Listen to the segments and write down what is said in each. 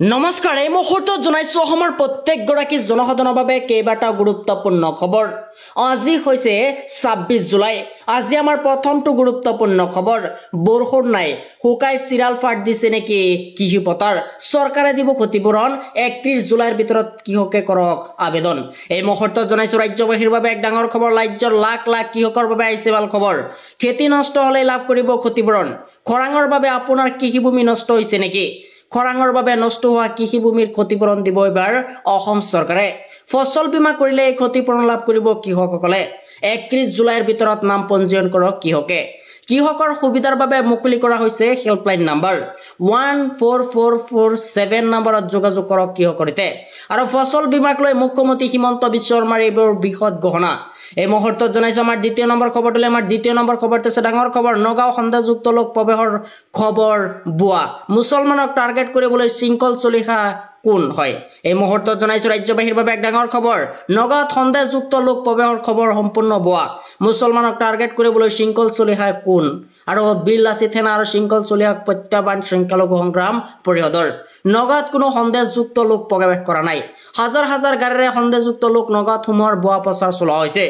নমস্কাৰ এই মুহূৰ্তত জনাইছো অসমৰ প্ৰত্যেকগৰাকী জনসাধাৰণৰ বাবে কেইবাটাও গুৰুত্বপূৰ্ণ খবৰ। আজি হৈছে 26 জুলাই। আজি আমাৰ প্ৰথমটো গুৰুত্বপূৰ্ণ খবৰ। বৰষুণ নাই, শুকাই চিৰাল ফাট দিছে নেকি কৃষি পথাৰ? চৰকাৰে দিব ক্ষতিপূৰণ। 31 জুলাইৰ ভিতৰত কৃষকে কৰক আবেদন। এই মুহূৰ্তত জনাইছো ৰাজ্যবাসীৰ বাবে এক ডাঙৰ খবৰ। ৰাজ্যৰ লাখ লাখ কৃষকৰ বাবে আহিছে ভাল খবৰ। খেতি নষ্ট হলে লাভ কৰিব ক্ষতিপূৰণ। খৰাঙৰ বাবে আপোনাৰ কৃষিভূমি নষ্ট হৈছে নেকি? খৰাঙৰ বাবে নষ্ট হোৱা কৃষিভূমিৰ ক্ষতিপূৰণ দিব এবাৰ অসম চৰকাৰে। ফচল বীমা কৰিলে এই ক্ষতিপূৰণ লাভ কৰিব কৃষকসকলে। 31 জুলাইৰ ভিতৰত নাম পঞ্জীয়ন কৰক কৃষকে। কৃষকৰ সুবিধাৰ বাবে মুকলি কৰা হৈছে হেল্পলাইন নাম্বাৰ 14447 নম্বৰত যোগাযোগ কৰক কৃষকৰ সৈতে। আৰু ফচল বীমাক লৈ মুখ্যমন্ত্ৰী হিমন্ত বিশ্ব শৰ্মাৰ এইবোৰ বৃহৎ ঘোষণা। এই মুহূৰ্তত জনাইছো আমাৰ দ্বিতীয় নম্বৰ খবৰটোলৈ। আমাৰ দ্বিতীয় নম্বৰ খবৰটো হৈছে ডাঙৰ খবৰ। নগাঁও সন্দেহযুক্ত লোক প্ৰৱেশৰ খবৰ বুৱা। মুছলমানক টাৰ্গেট কৰিবলৈ শৃংখল চলিহা কোন হয়? এই মুহূৰ্তত জনাইছো ৰাজ্যবাসীৰ বাবে এক ডাঙৰ খবৰ। নগাঁৱত সন্দেহযুক্ত লোক প্ৰৱেশৰ খবৰ সম্পূৰ্ণ বুৱা। মুছলমানক টাৰ্গেট কৰিবলৈ শৃংখল চলিহা কোন? আৰু বীৰ লাচিত সেনা আৰু শৃংখল চলিহাক প্ৰত্যাহ্বান সংখ্যালঘু সংগ্ৰাম পৰিষদৰ। নগাঁৱত কোনো সন্দেহযুক্ত লোক প্ৰৱেশ কৰা নাই। হাজাৰ হাজাৰ গাড়ীৰে সন্দেহযুক্ত লোক নগাঁৱত সোমোৱাৰ বুৱা প্ৰচাৰ চলোৱা হৈছে।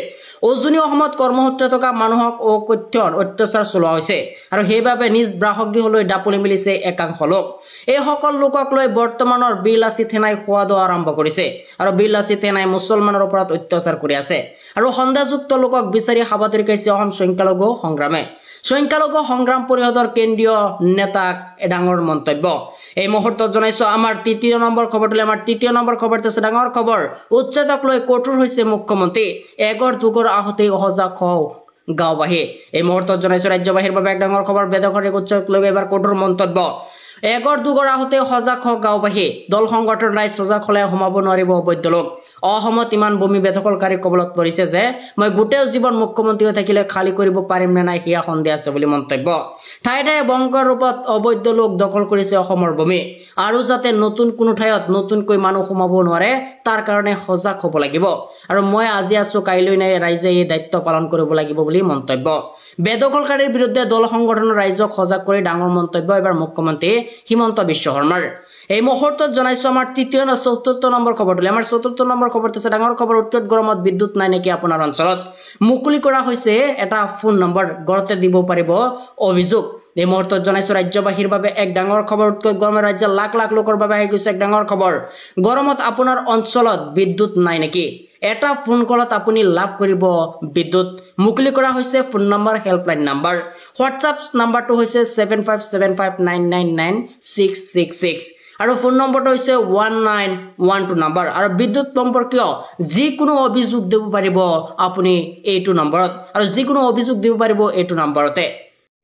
উজনি অসমত কৰ্মসূত্ৰে থকা মানুহক অকথ্যন অত্যাচাৰ চলোৱা হৈছে আৰু সেইবাবে নিজ বাসগৃহলৈ দাপলি মেলিছে একাংশ লোক। এই সকল লোকক লৈ বৰ্তমানৰ বীৰ লাচিত সেনাই খোৱা দোৱা আৰম্ভ কৰিছে আৰু বীৰ লাচিত সেনাই মুছলমানৰ ওপৰত অত্যাচাৰ কৰি আছে আৰু সন্দেহযুক্ত লোকক বিচাৰি হাবাথুৰি খাইছে অসম সংখ্যালঘু সংগ্ৰামে। সংখ্যালঘু সংগ্ৰাম পৰিষদৰ কেন্দ্ৰীয় নেতাক ডাঙৰ মন্তব্য। এই মুহূৰ্তত জনাইছো আমাৰ তৃতীয় নম্বৰ খবৰটোলৈ। আমাৰ তৃতীয় নম্বৰ খবৰটো হৈছে ডাঙৰ খবৰ। উচ্ছেদক লৈ কঠোৰ হৈছে মুখ্যমন্ত্ৰী। এগৰ দুগৰ আহতেই অসজাগ হও গাঁওবাসী। এই মুহূৰ্তত জনাইছো ৰাজ্যবাসীৰ বাবে এক ডাঙৰ খবৰ। বেদখলৰ উচ্ছেদক লৈ এবাৰ কঠোৰ মন্তব্য। এগৰ দুগৰ আহতে সজাগ হওক গাঁওবাসী। দল সংগঠন ৰাইজ সজাগ হলে সোমাব নোৱাৰিব অবৈধ লোক। অসমত ইমান ভূমি বেদখলকাৰী কবলত পৰিছে যে মই গোটেই জীৱন মুখ্যমন্ত্ৰী হৈ থাকিলে খালী কৰিব পাৰিম নে নাই সেয়া সন্দেহ আছে বুলি মন্তব্য। ঠায়ে ঠায়ে বংকৰ ৰূপত অবৈধ লোক দখল কৰিছে অসমৰ ভূমি। আৰু যাতে নতুন কোনো ঠাইত নতুনকৈ মানুহ সোমাব নোৱাৰে তাৰ কাৰণে সজাগ হ'ব লাগিব। আৰু মই আজি আছো কাইলৈ নাই, ৰাইজে এই দায়িত্ব পালন কৰিব লাগিব বুলি মন্তব্য। বেদখলকাৰীৰ বিৰুদ্ধে দল সংগঠনৰ ৰাইজক সজাগ কৰি ডাঙৰ মন্তব্য এবাৰ মুখ্যমন্ত্ৰী হিমন্ত বিশ্ব শৰ্মাৰ। এই মুহূৰ্তত জনাইছো আমাৰ চতুৰ্থ নম্বৰ খবৰটোলৈ। আমাৰ চতুৰ্থ নম্বৰ খবৰটো হৈছে ডাঙৰ খবৰ। উৎকট গৰমত বিদ্যুৎ নাই নেকি আপোনাৰ অঞ্চলত? মুকলি কৰা হৈছে এটা ফোন নম্বৰ। ঘৰতে দিব পাৰিব অভিযোগ। এই মুহূৰ্তত জনাইছো ৰাজ্যবাসীৰ বাবে এক ডাঙৰ খবৰ। উৎকট গৰমে ৰাজ্যৰ লাখ লাখ লোকৰ বাবে আহি গৈছে এক ডাঙৰ খবৰ। গৰমত আপোনাৰ অঞ্চলত বিদ্যুৎ নাই নেকি? এটা ফোন কলত আপুনি লাভ কৰিব বিদ্যুৎ। মুকলি কৰা হৈছে phone number helpline number. WhatsApp নাম্বাৰটো হৈছে 7575999666 আৰু ফোন নম্বৰটো হৈছে 1912 নম্বৰ। আৰু বিদ্যুৎ সম্পৰ্কীয় যিকোনো অভিযোগ দিব পাৰিব আপুনি এইটো নম্বৰত, আৰু যিকোনো অভিযোগ দিব পাৰিব এইটো নম্বৰতে।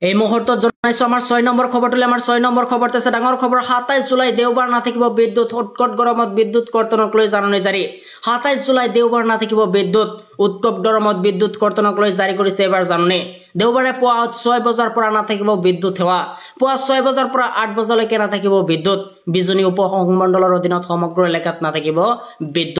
এই মুহূৰ্তত জনাইছো আমাৰ 6 নম্বৰ খবৰটোলৈ। আমাৰ 6 নম্বৰ খবৰটো আছে ডাঙৰ খবৰ। 27 জুলাই দেওবাৰ নাথাকিব বিদ্যুৎ। উৎকট গৰমত বিদ্যুৎ কৰ্তনক লৈ জাননী জাৰি। 27 জুলাই দেওবাৰ নাথাকিব বিদ্যুৎ। উৎকট গৰমত বিদ্যুৎ কৰ্তনক লৈ জাৰি কৰিছে এবাৰ জাননী। দেওবাৰে পুৱা 6 বজাৰ পৰা নাথাকিব বিদ্যুৎ সেৱা। পুৱা 6 বজাৰ পৰা 8 বজালৈকে নাথাকিব বিদ্যুৎ। বিজনী উপ সংমণ্ডলৰ অধীনত সমগ্ৰ এলেকাত নাথাকিব বিদ্যুৎ।